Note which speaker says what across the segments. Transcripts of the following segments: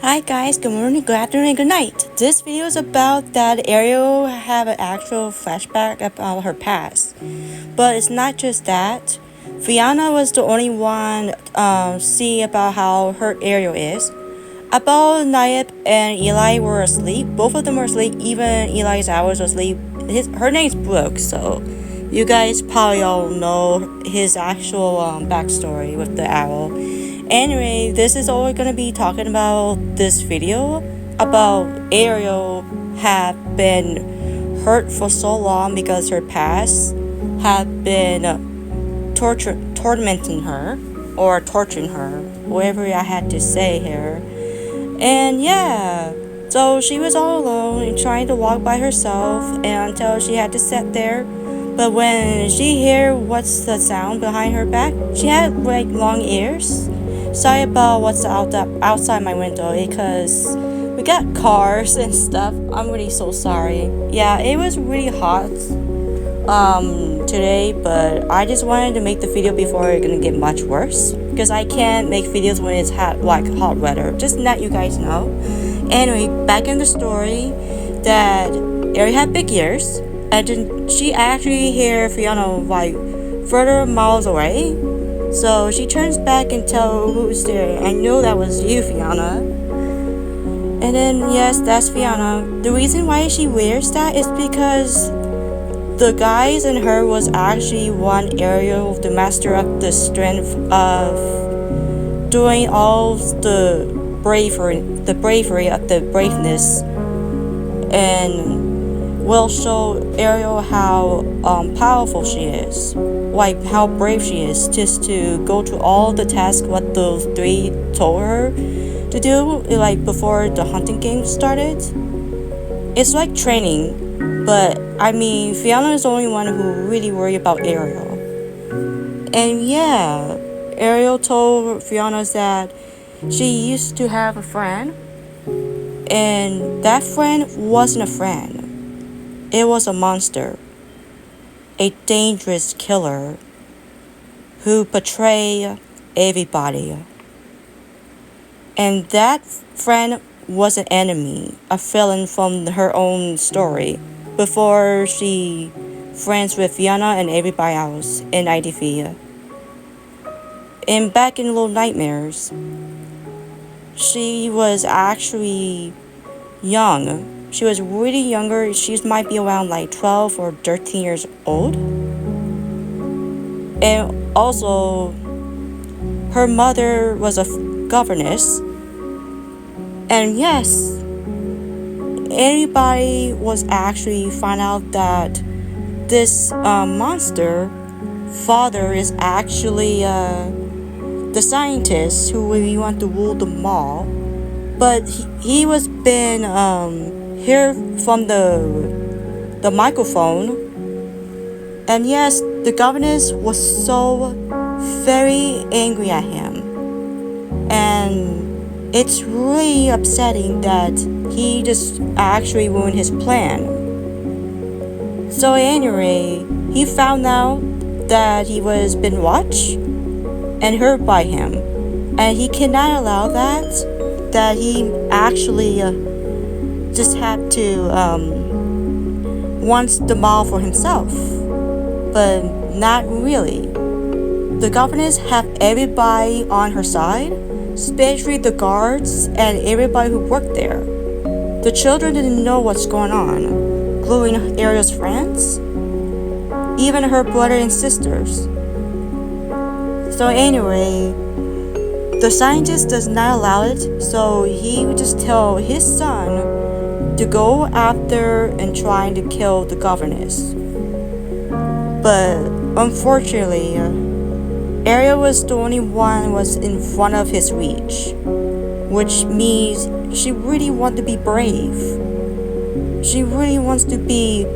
Speaker 1: Hi guys, good morning, good afternoon, and good night. This video is about that Ariel have an actual flashback about her past. But it's not just that. Fiona was the only one see about how hurt Ariel is. About Nayib and Eli were asleep. Both of them were asleep, even Eli's hours was asleep. Her name's Brooke, so you guys probably all know his actual backstory with the owl. Anyway, this is all we're gonna be talking about this video about Ariel have been hurt for so long because her past have been tormenting her or torturing her, whatever I had to say here. And yeah, so she was all alone and trying to walk by herself and until she had to sit there. But when she heard what's the sound behind her back, she had like long ears. Sorry about what's outside my window because we got cars and stuff. I'm really so sorry. Yeah, it was really hot today, but I just wanted to make the video before it's gonna get much worse because I can't make videos when it's hot weather. Just let you guys know. Anyway, back in the story that Ariel had big ears and she actually hear Fiona like further miles away. So she turns back and tells who's there. I know that was you, Fiona. And then, yes, that's Fiona. The reason why she wears that is because the guys and her was actually one Ariel, the master of the strength of doing all the bravery of the braveness, and will show Ariel how powerful she is, like how brave she is, just to go to all the tasks what those three told her to do, like before the hunting game started. It's like training, but I mean Fiona is the only one who really worry about Ariel. And yeah, Ariel told Fiona that she used to have a friend, and that friend wasn't a friend. It was a monster, a dangerous killer who betrayed everybody. And that friend was an enemy, a villain from her own story, before she friends with Fiona and everybody else in IDV. And back in Little Nightmares, she was actually young. She was really younger. She might be around like 12 or 13 years old. And also, her mother was a governess. And yes, anybody was actually find out that this monster father is actually the scientist who really want to rule them all. But he was been hear from the microphone, and yes, the governess was so very angry at him, and it's really upsetting that he just actually ruined his plan. So anyway, he found out that he was been watched and heard by him, and he cannot allow that he actually just had to wants the mall for himself, but not really. The governess have everybody on her side, especially the guards and everybody who worked there. The children didn't know what's going on, including Ariel's friends, even her brother and sisters. So anyway, the scientist does not allow it, so he would just tell his son to go after and trying to kill the governess. But unfortunately, Ariel was the only one was in front of his reach, which means she really wants to be brave. She really wants to be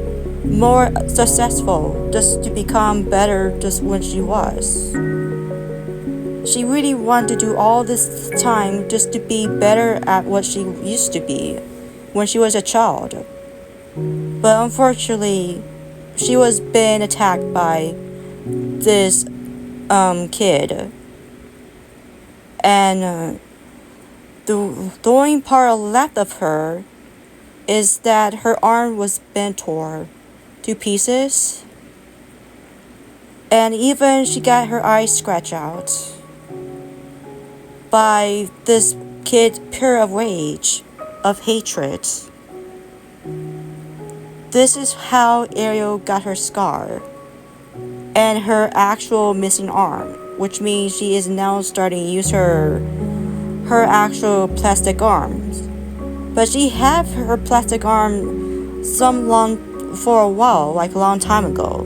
Speaker 1: more successful, just to become better just when she was. She really wanted to do all this time just to be better at what she used to be when she was a child. But unfortunately, she was being attacked by this kid. And the only part left of her is that her arm was bent tore to pieces, and even she got her eyes scratched out by this kid pure of rage, of hatred. This is how Ariel got her scar and her actual missing arm, which means she is now starting to use her actual plastic arms. But she had her plastic arm for a while, like a long time ago.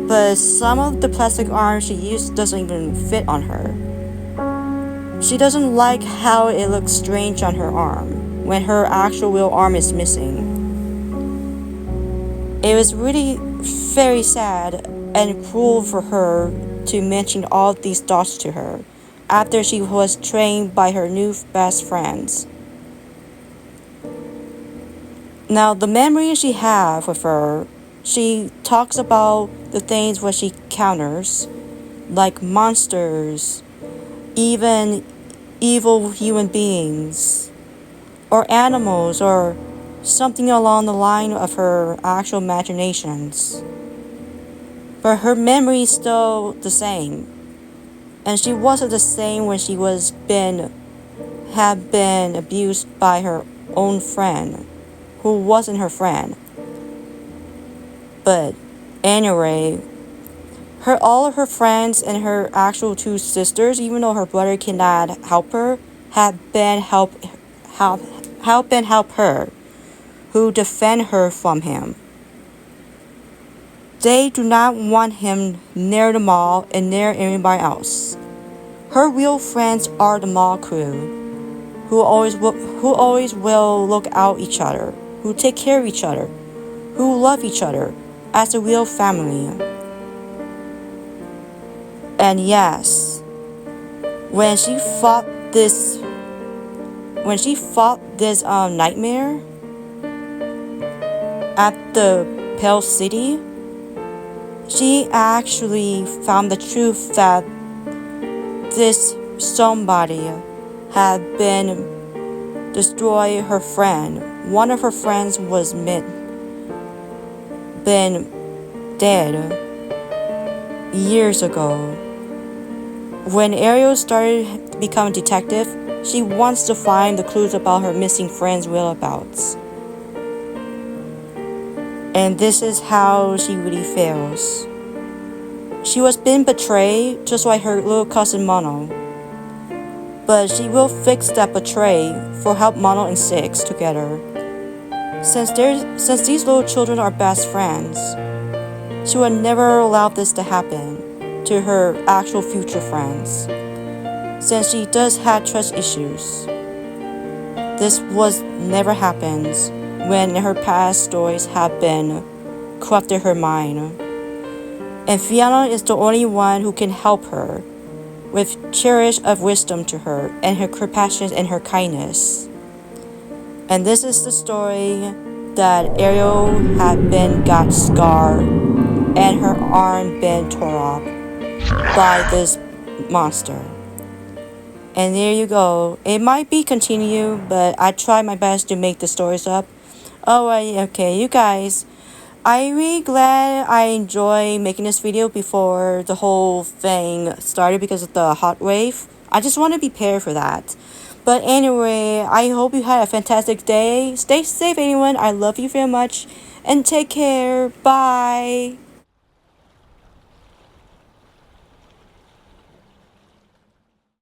Speaker 1: But some of the plastic arms she used doesn't even fit on her. She doesn't like how it looks strange on her arm when her actual real arm is missing. It was really very sad and cruel for her to mention all these thoughts to her after she was trained by her new best friends. Now, the memories she have with her, she talks about the things where she counters, like monsters, even evil human beings, or animals, or something along the line of her actual imaginations. But her memory is still the same, and she wasn't the same when she had been abused by her own friend, who wasn't her friend. But anyway, all of her friends and her actual two sisters, even though her brother cannot help her, have been help her, who defend her from him. They do not want him near the mall and near anybody else. Her real friends are the mall crew, who always will look out each other, who take care of each other, who love each other as a real family. And yes, when she fought this nightmare at the Pale City, she actually found the truth that this somebody had been destroyed her friend. One of her friends was been dead years ago. When Ariel started to become a detective, she wants to find the clues about her missing friend's whereabouts. And this is how she really feels. She was being betrayed just like her little cousin Mono. But she will fix that betray for help Mono and Six together. Since these little children are best friends, she would never allow this to happen to her actual future friends. Since she does have trust issues, this was never happens when her past stories have been corrupted her mind. And Fiona is the only one who can help her with cherish of wisdom to her and her compassion and her kindness. And this is the story that Ariel got scarred and her arm been tore off by this monster. And there you go. It might be continued, but I try my best to make the stories up. Okay, you guys. I'm really glad I enjoy making this video before the whole thing started because of the hot wave. I just want to be prepared for that. But anyway, I hope you had a fantastic day. Stay safe, anyone. I love you very much. And take care. Bye.